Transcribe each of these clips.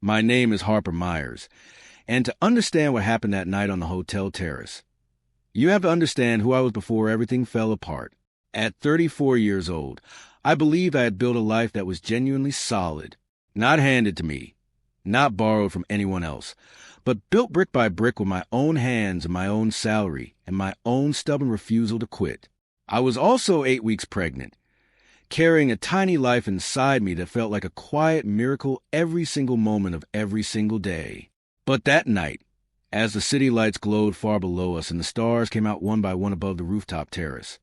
My name is Harper Myers, and to understand what happened that night on the hotel terrace, you have to understand who I was before everything fell apart. At 34 years old, I believed I had built a life that was genuinely solid, not handed to me, not borrowed from anyone else, but built brick by brick with my own hands and my own salary and my own stubborn refusal to quit. I was also 8 weeks pregnant, carrying a tiny life inside me that felt like a quiet miracle every single moment of every single day. But that night, as the city lights glowed far below us and the stars came out one by one above the rooftop terrace,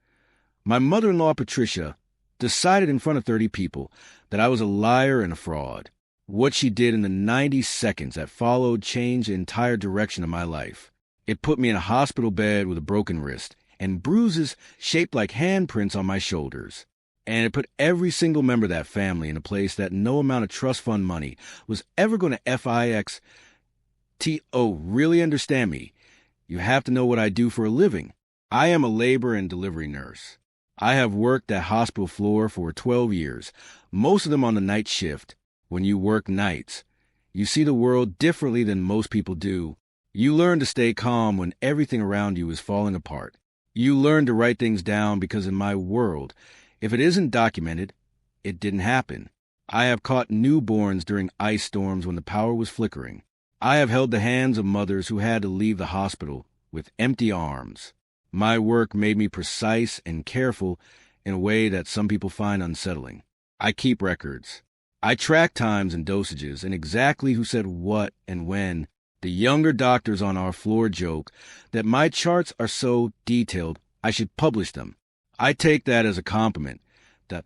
my mother-in-law, Patricia, decided in front of 30 people that I was a liar and a fraud. What she did in the 90 seconds that followed changed the entire direction of my life. It put me in a hospital bed with a broken wrist and bruises shaped like handprints on my shoulders. And it put every single member of that family in a place that no amount of trust fund money was ever going to fix. Really understand me? You have to know what I do for a living. I am a labor and delivery nurse. I have worked that hospital floor for 12 years, most of them on the night shift. When you work nights, you see the world differently than most people do. You learn to stay calm when everything around you is falling apart. You learn to write things down because in my world, if it isn't documented, it didn't happen. I have caught newborns during ice storms when the power was flickering. I have held the hands of mothers who had to leave the hospital with empty arms. My work made me precise and careful in a way that some people find unsettling. I keep records. I track times and dosages and exactly who said what and when. The younger doctors on our floor joke that my charts are so detailed I should publish them. I take that as a compliment. That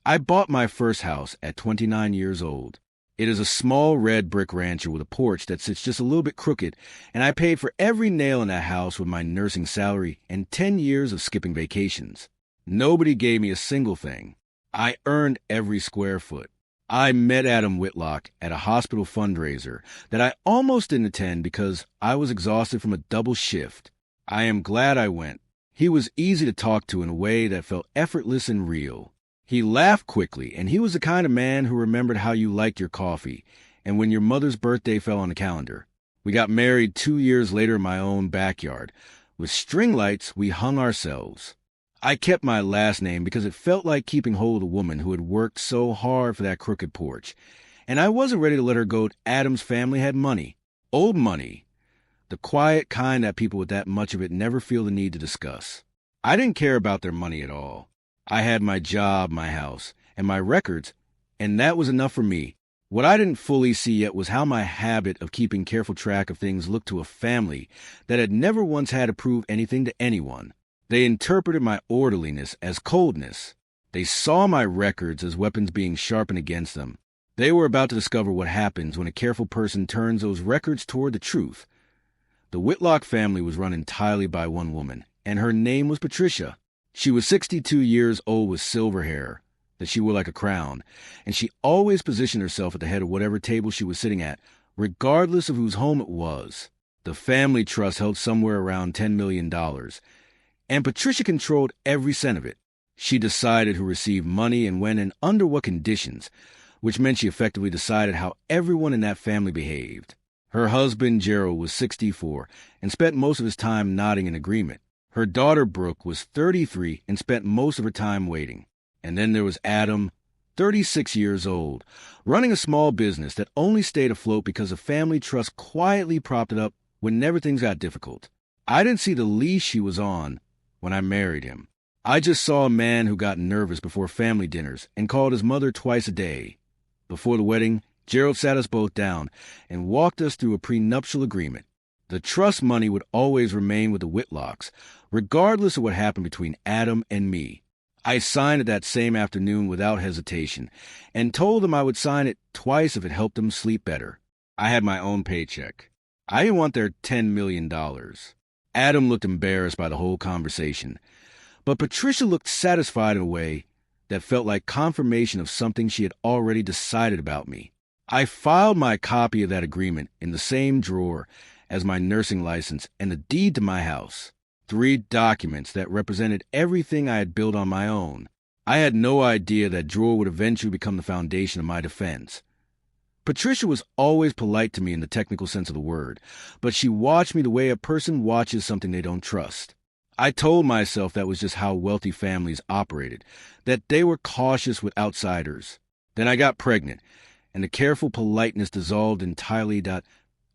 I bought my first house at 29 years old. It is a small red brick rancher with a porch that sits just a little bit crooked, and I paid for every nail in that house with my nursing salary and 10 years of skipping vacations. Nobody gave me a single thing. I earned every square foot. I met Adam Whitlock at a hospital fundraiser that I almost didn't attend because I was exhausted from a double shift. I am glad I went. He was easy to talk to in a way that felt effortless and real. He laughed quickly, and he was the kind of man who remembered how you liked your coffee and when your mother's birthday fell on the calendar. We got married 2 years later in my own backyard. With string lights, we hung ourselves. I kept my last name because it felt like keeping hold of a woman who had worked so hard for that crooked porch, and I wasn't ready to let her go. Adam's family had money, old money, the quiet kind that people with that much of it never feel the need to discuss. I didn't care about their money at all. I had my job, my house, and my records, and that was enough for me. What I didn't fully see yet was how my habit of keeping careful track of things looked to a family that had never once had to prove anything to anyone. They interpreted my orderliness as coldness. They saw my records as weapons being sharpened against them. They were about to discover what happens when a careful person turns those records toward the truth. The Whitlock family was run entirely by one woman, and her name was Patricia. She was 62 years old with silver hair that she wore like a crown, and she always positioned herself at the head of whatever table she was sitting at, regardless of whose home it was. The family trust held somewhere around $10 million, and Patricia controlled every cent of it. She decided who received money and when and under what conditions, which meant she effectively decided how everyone in that family behaved. Her husband, Gerald, was 64 and spent most of his time nodding in agreement. Her daughter, Brooke, was 33 and spent most of her time waiting. And then there was Adam, 36 years old, running a small business that only stayed afloat because the family trust quietly propped it up whenever things got difficult. I didn't see the leash he was on when I married him. I just saw a man who got nervous before family dinners and called his mother twice a day. Before the wedding, Gerald sat us both down and walked us through a prenuptial agreement. The trust money would always remain with the Whitlocks, regardless of what happened between Adam and me. I signed it that same afternoon without hesitation, and told them I would sign it twice if it helped them sleep better. I had my own paycheck. I didn't want their $10 million. Adam looked embarrassed by the whole conversation, but Patricia looked satisfied in a way that felt like confirmation of something she had already decided about me. I filed my copy of that agreement in the same drawer as my nursing license and the deed to my house. 3 documents that represented everything I had built on my own. I had no idea that drawer would eventually become the foundation of my defense. Patricia was always polite to me in the technical sense of the word, but she watched me the way a person watches something they don't trust. I told myself that was just how wealthy families operated, that they were cautious with outsiders. Then I got pregnant, and the careful politeness dissolved entirely.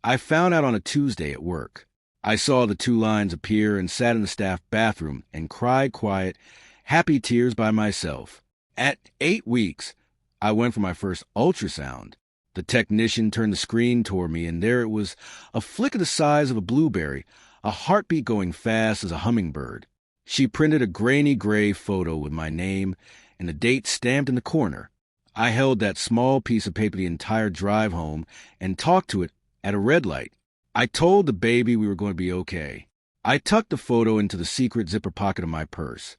I found out on a Tuesday at work. I saw the 2 lines appear and sat in the staff bathroom and cried quiet, happy tears by myself. At 8 weeks, I went for my first ultrasound. The technician turned the screen toward me, and there it was, a flick of the size of a blueberry, a heartbeat going fast as a hummingbird. She printed a grainy gray photo with my name and the date stamped in the corner. I held that small piece of paper the entire drive home and talked to it at a red light. I told the baby we were going to be okay. I tucked the photo into the secret zipper pocket of my purse.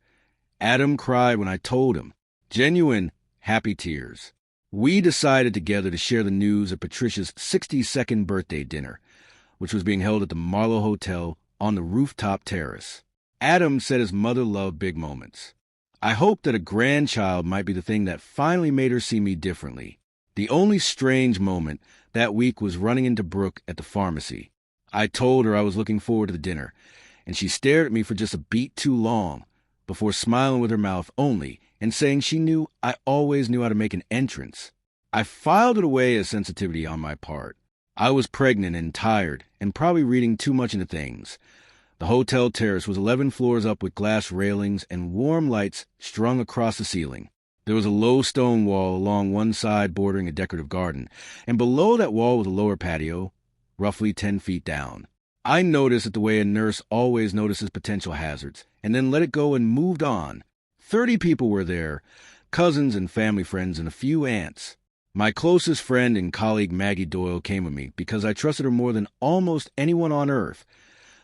Adam cried when I told him. Genuine, happy tears. We decided together to share the news at Patricia's 62nd birthday dinner, which was being held at the Marlowe Hotel on the rooftop terrace. Adam said his mother loved big moments. I hoped that a grandchild might be the thing that finally made her see me differently. The only strange moment that week was running into Brooke at the pharmacy. I told her I was looking forward to the dinner, and she stared at me for just a beat too long, before smiling with her mouth only and saying she knew I always knew how to make an entrance. I filed it away as sensitivity on my part. I was pregnant and tired and probably reading too much into things. The hotel terrace was 11 floors up with glass railings and warm lights strung across the ceiling. There was a low stone wall along one side bordering a decorative garden, and below that wall was a lower patio, roughly 10 feet down. I noticed it the way a nurse always notices potential hazards, and then let it go and moved on. 30 people were there, cousins and family friends and a few aunts. My closest friend and colleague Maggie Doyle came with me because I trusted her more than almost anyone on earth.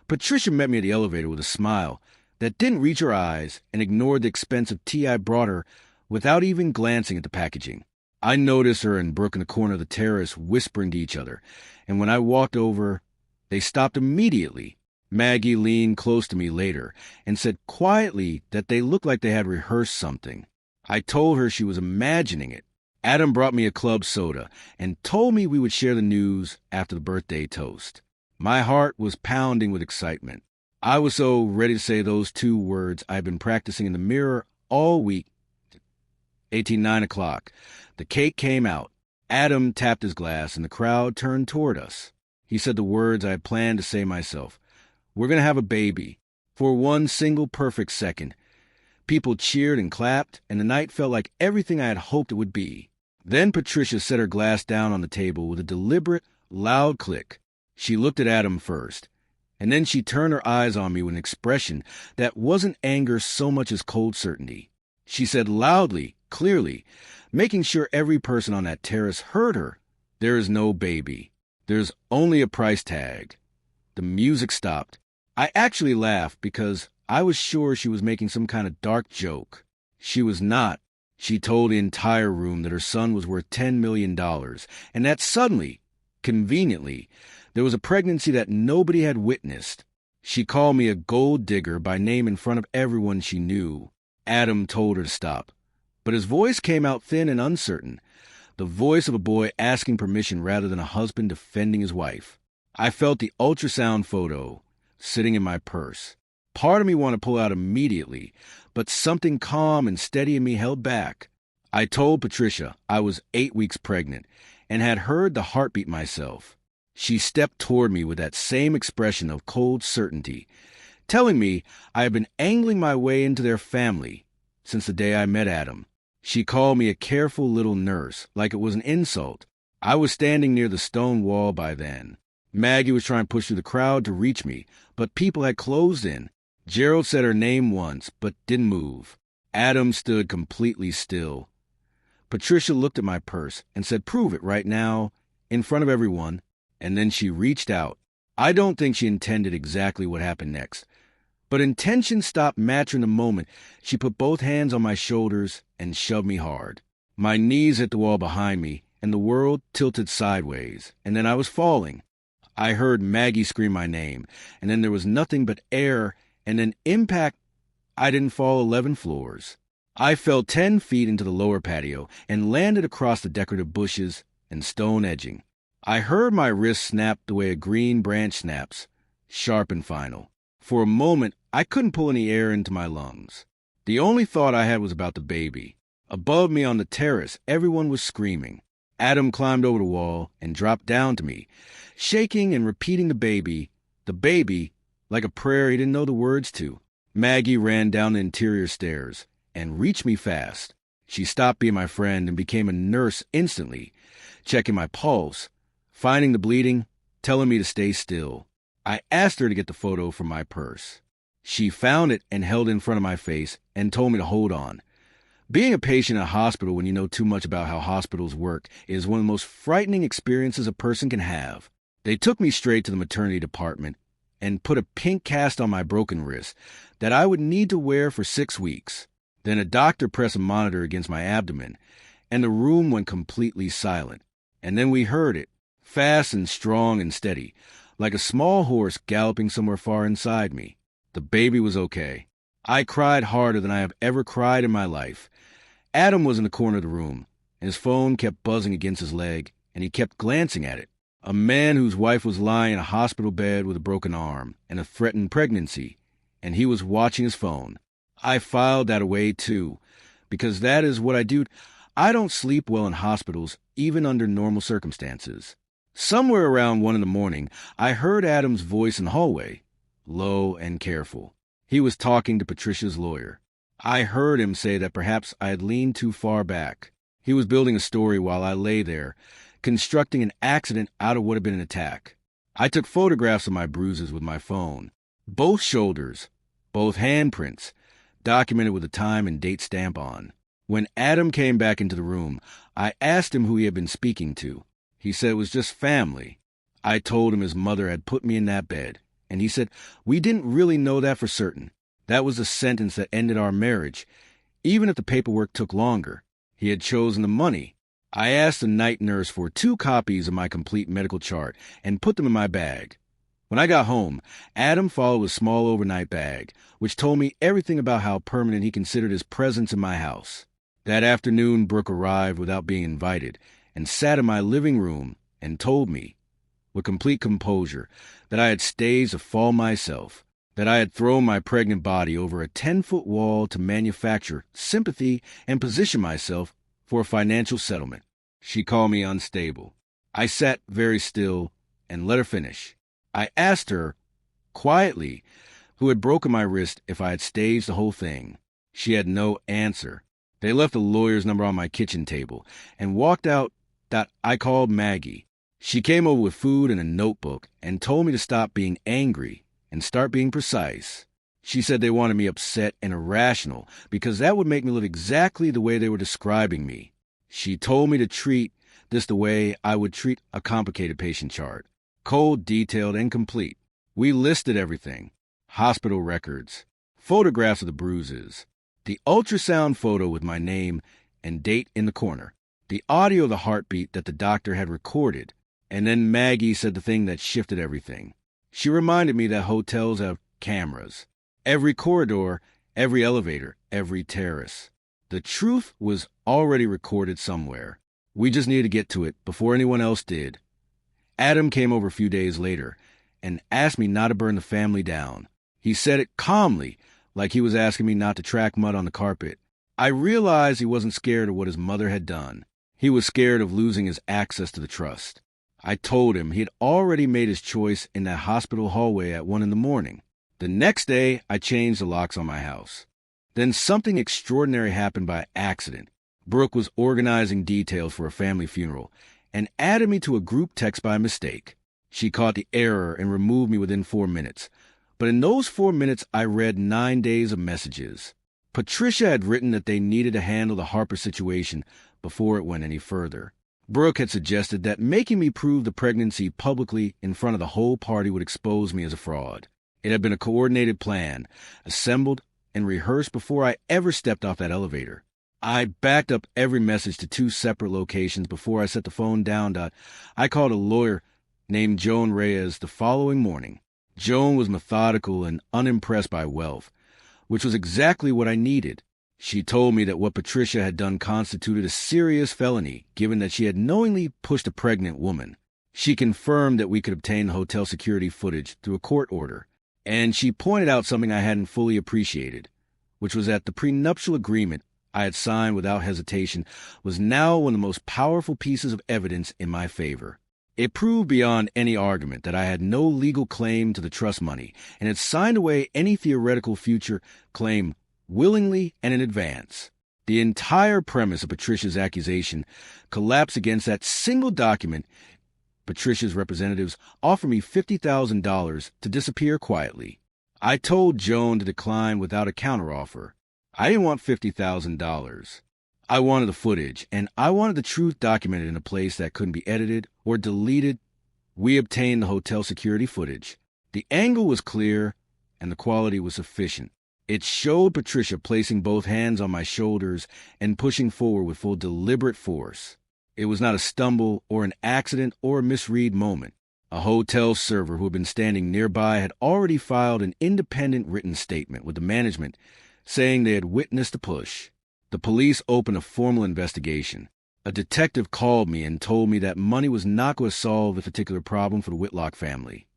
Patricia met me at the elevator with a smile that didn't reach her eyes and ignored the expensive tea I brought her without even glancing at the packaging. I noticed her and Brooke in the corner of the terrace whispering to each other, and when I walked over, they stopped immediately. Maggie leaned close to me later and said quietly that they looked like they had rehearsed something. I told her she was imagining it. Adam brought me a club soda and told me we would share the news after the birthday toast. My heart was pounding with excitement. I was so ready to say those 2 words I'd been practicing in the mirror all week. 9 o'clock. The cake came out. Adam tapped his glass and the crowd turned toward us. He said the words I had planned to say myself. We're going to have a baby. For one single perfect second. People cheered and clapped, and the night felt like everything I had hoped it would be. Then Patricia set her glass down on the table with a deliberate, loud click. She looked at Adam first, and then she turned her eyes on me with an expression that wasn't anger so much as cold certainty. She said loudly, clearly, making sure every person on that terrace heard her, "There is no baby. There's only a price tag." The music stopped. I actually laughed because I was sure she was making some kind of dark joke. She was not. She told the entire room that her son was worth $10 million, and that suddenly, conveniently, there was a pregnancy that nobody had witnessed. She called me a gold digger by name in front of everyone she knew. Adam told her to stop, but his voice came out thin and uncertain, the voice of a boy asking permission rather than a husband defending his wife. I felt the ultrasound photo sitting in my purse. Part of me wanted to pull out immediately, but something calm and steady in me held back. I told Patricia I was 8 weeks pregnant and had heard the heartbeat myself. She stepped toward me with that same expression of cold certainty, telling me I had been angling my way into their family since the day I met Adam. She called me a careful little nurse, like it was an insult. I was standing near the stone wall by then. Maggie was trying to push through the crowd to reach me, but people had closed in. Gerald said her name once, but didn't move. Adam stood completely still. Patricia looked at my purse and said, "Prove it right now," in front of everyone, and then she reached out. I don't think she intended exactly what happened next, but intention stopped matching the moment. She put both hands on my shoulders and shoved me hard. My knees hit the wall behind me, and the world tilted sideways, and then I was falling. I heard Maggie scream my name, and then there was nothing but air, and then impact. I didn't fall 11 floors. I fell 10 feet into the lower patio and landed across the decorative bushes and stone edging. I heard my wrist snap the way a green branch snaps, sharp and final. For a moment, I couldn't pull any air into my lungs. The only thought I had was about the baby. Above me on the terrace, everyone was screaming. Adam climbed over the wall and dropped down to me, shaking and repeating the baby, like a prayer he didn't know the words to. Maggie ran down the interior stairs and reached me fast. She stopped being my friend and became a nurse instantly, checking my pulse, finding the bleeding, telling me to stay still. I asked her to get the photo from my purse. She found it and held it in front of my face and told me to hold on. Being a patient in a hospital when you know too much about how hospitals work is one of the most frightening experiences a person can have. They took me straight to the maternity department and put a pink cast on my broken wrist that I would need to wear for 6 weeks. Then a doctor pressed a monitor against my abdomen, and the room went completely silent. And then we heard it, fast and strong and steady, like a small horse galloping somewhere far inside me. The baby was okay. I cried harder than I have ever cried in my life. Adam was in the corner of the room, and his phone kept buzzing against his leg, and he kept glancing at it. A man whose wife was lying in a hospital bed with a broken arm and a threatened pregnancy, and he was watching his phone. I filed that away too, because that is what I do. I don't sleep well in hospitals, even under normal circumstances. Somewhere around 1 a.m, I heard Adam's voice in the hallway, low and careful. He was talking to Patricia's lawyer. I heard him say that perhaps I had leaned too far back. He was building a story while I lay there, constructing an accident out of what had been an attack. I took photographs of my bruises with my phone. Both shoulders, both handprints, documented with a time and date stamp on. When Adam came back into the room, I asked him who he had been speaking to. He said it was just family. I told him his mother had put me in that bed, and he said, "We didn't really know that for certain. That was the sentence that ended our marriage, even if the paperwork took longer. He had chosen the money." I asked the night nurse for 2 copies of my complete medical chart and put them in my bag. When I got home, Adam followed a small overnight bag, which told me everything about how permanent he considered his presence in my house. That afternoon, Brooke arrived without being invited and sat in my living room and told me, with complete composure, that I had staged a fall myself, that I had thrown my pregnant body over a 10-foot wall to manufacture sympathy and position myself for a financial settlement. She called me unstable. I sat very still and let her finish. I asked her, quietly, who had broken my wrist, if I had staged the whole thing. She had no answer. They left the lawyer's number on my kitchen table and walked out. I called Maggie. She came over with food and a notebook and told me to stop being angry and start being precise. She said they wanted me upset and irrational because that would make me live exactly the way they were describing me. She told me to treat this the way I would treat a complicated patient chart. Cold, detailed, and complete. We listed everything. Hospital records, photographs of the bruises, the ultrasound photo with my name and date in the corner, the audio of the heartbeat that the doctor had recorded, and then Maggie said the thing that shifted everything. She reminded me that hotels have cameras. Every corridor, every elevator, every terrace. The truth was already recorded somewhere. We just needed to get to it before anyone else did. Adam came over a few days later and asked me not to burn the family down. He said it calmly, like he was asking me not to track mud on the carpet. I realized he wasn't scared of what his mother had done. He was scared of losing his access to the trust. I told him he had already made his choice in that hospital hallway at 1 a.m. The next day, I changed the locks on my house. Then something extraordinary happened by accident. Brooke was organizing details for a family funeral and added me to a group text by mistake. She caught the error and removed me within 4 minutes. But in those 4 minutes, I read 9 days of messages. Patricia had written that they needed to handle the Harper situation before it went any further. Brooke had suggested that making me prove the pregnancy publicly in front of the whole party would expose me as a fraud. It had been a coordinated plan, assembled and rehearsed before I ever stepped off that elevator. I backed up every message to 2 separate locations before I set the phone down. I called a lawyer named Joan Reyes the following morning. Joan was methodical and unimpressed by wealth, which was exactly what I needed. She told me that what Patricia had done constituted a serious felony, given that she had knowingly pushed a pregnant woman. She confirmed that we could obtain the hotel security footage through a court order, and she pointed out something I hadn't fully appreciated, which was that the prenuptial agreement I had signed without hesitation was now one of the most powerful pieces of evidence in my favor. It proved beyond any argument that I had no legal claim to the trust money, and had signed away any theoretical future claim willingly and in advance. The entire premise of Patricia's accusation collapsed against that single document. Patricia's representatives offered me $50,000 to disappear quietly. I told Joan to decline without a counteroffer. I didn't want $50,000. I wanted the footage, and I wanted the truth documented in a place that couldn't be edited or deleted. We obtained the hotel security footage. The angle was clear, and the quality was sufficient. It showed Patricia placing both hands on my shoulders and pushing forward with full deliberate force. It was not a stumble or an accident or a misread moment. A hotel server who had been standing nearby had already filed an independent written statement with the management saying they had witnessed the push. The police opened a formal investigation. A detective called me and told me that money was not going to solve the particular problem for the Whitlock family.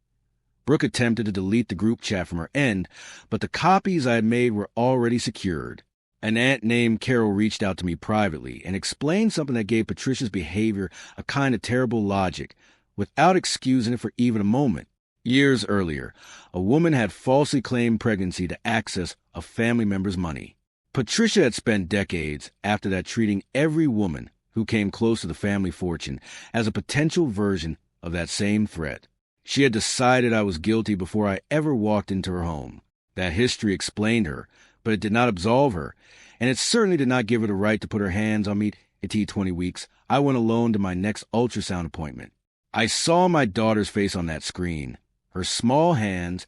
Brooke attempted to delete the group chat from her end, but the copies I had made were already secured. An aunt named Carol reached out to me privately and explained something that gave Patricia's behavior a kind of terrible logic, without excusing it for even a moment. Years earlier, a woman had falsely claimed pregnancy to access a family member's money. Patricia had spent decades after that treating every woman who came close to the family fortune as a potential version of that same threat. She had decided I was guilty before I ever walked into her home. That history explained her, but it did not absolve her, and it certainly did not give her the right to put her hands on me. At 20 weeks, I went alone to my next ultrasound appointment. I saw my daughter's face on that screen, her small hands,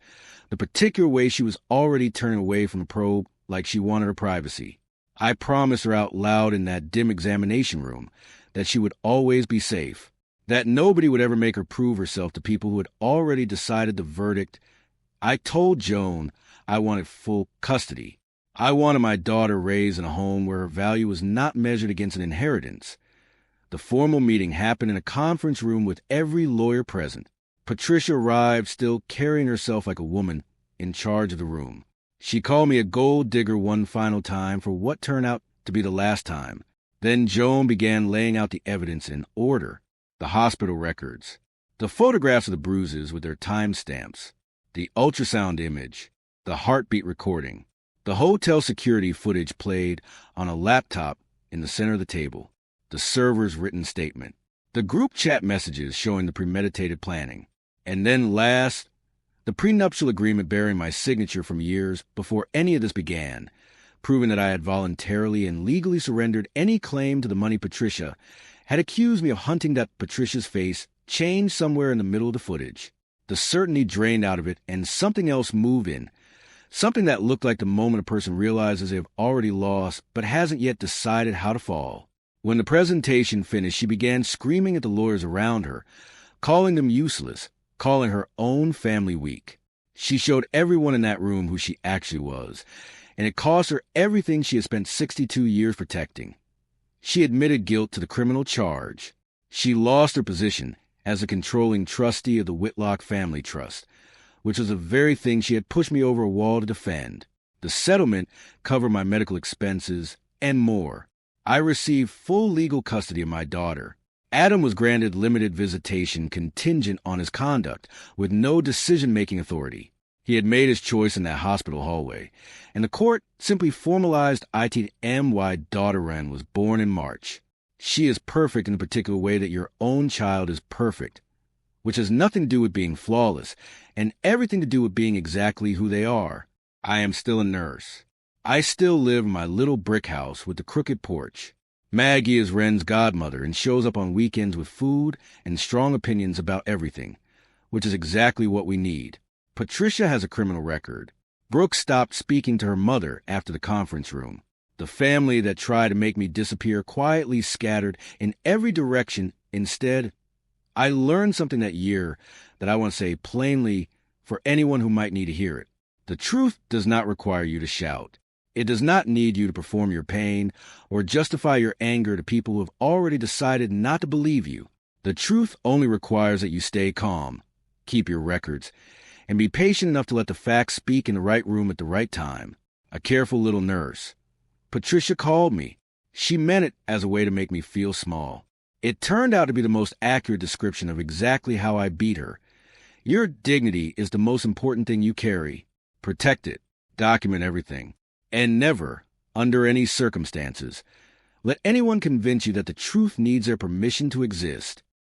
the particular way she was already turning away from the probe like she wanted her privacy. I promised her out loud in that dim examination room that she would always be safe, that nobody would ever make her prove herself to people who had already decided the verdict. I told Joan I wanted full custody. I wanted my daughter raised in a home where her value was not measured against an inheritance. The formal meeting happened in a conference room with every lawyer present. Patricia arrived still carrying herself like a woman in charge of the room. She called me a gold digger one final time for what turned out to be the last time. Then Joan began laying out the evidence in order. The hospital records, the photographs of the bruises with their timestamps, the ultrasound image, the heartbeat recording, the hotel security footage played on a laptop in the center of the table, the server's written statement, the group chat messages showing the premeditated planning, and then last, the prenuptial agreement bearing my signature from years before any of this began, proving that I had voluntarily and legally surrendered any claim to the money. Patricia had accused me of hunting that Patricia's face changed somewhere in the middle of the footage. The certainty drained out of it and something else moved in, something that looked like the moment a person realizes they have already lost but hasn't yet decided how to fall. When the presentation finished, she began screaming at the lawyers around her, calling them useless, calling her own family weak. She showed everyone in that room who she actually was, and it cost her everything she had spent 62 years protecting. She admitted guilt to the criminal charge. She lost her position as a controlling trustee of the Whitlock Family Trust, which was the very thing she had pushed me over a wall to defend. The settlement covered my medical expenses and more. I received full legal custody of my daughter. Adam was granted limited visitation contingent on his conduct, with no decision-making authority. He had made his choice in that hospital hallway, and the court simply formalized why daughter Ren was born in March. She is perfect in the particular way that your own child is perfect, which has nothing to do with being flawless, and everything to do with being exactly who they are. I am still a nurse. I still live in my little brick house with the crooked porch. Maggie is Ren's godmother and shows up on weekends with food and strong opinions about everything, which is exactly what we need. Patricia has a criminal record. Brooke stopped speaking to her mother after the conference room. The family that tried to make me disappear quietly scattered in every direction. Instead, I learned something that year that I want to say plainly for anyone who might need to hear it. The truth does not require you to shout. It does not need you to perform your pain or justify your anger to people who have already decided not to believe you. The truth only requires that you stay calm, keep your records, and be patient enough to let the facts speak in the right room at the right time. A careful little nurse. Patricia called me. She meant it as a way to make me feel small. It turned out to be the most accurate description of exactly how I beat her. Your dignity is the most important thing you carry. Protect it. Document everything. And never, under any circumstances, let anyone convince you that the truth needs their permission to exist.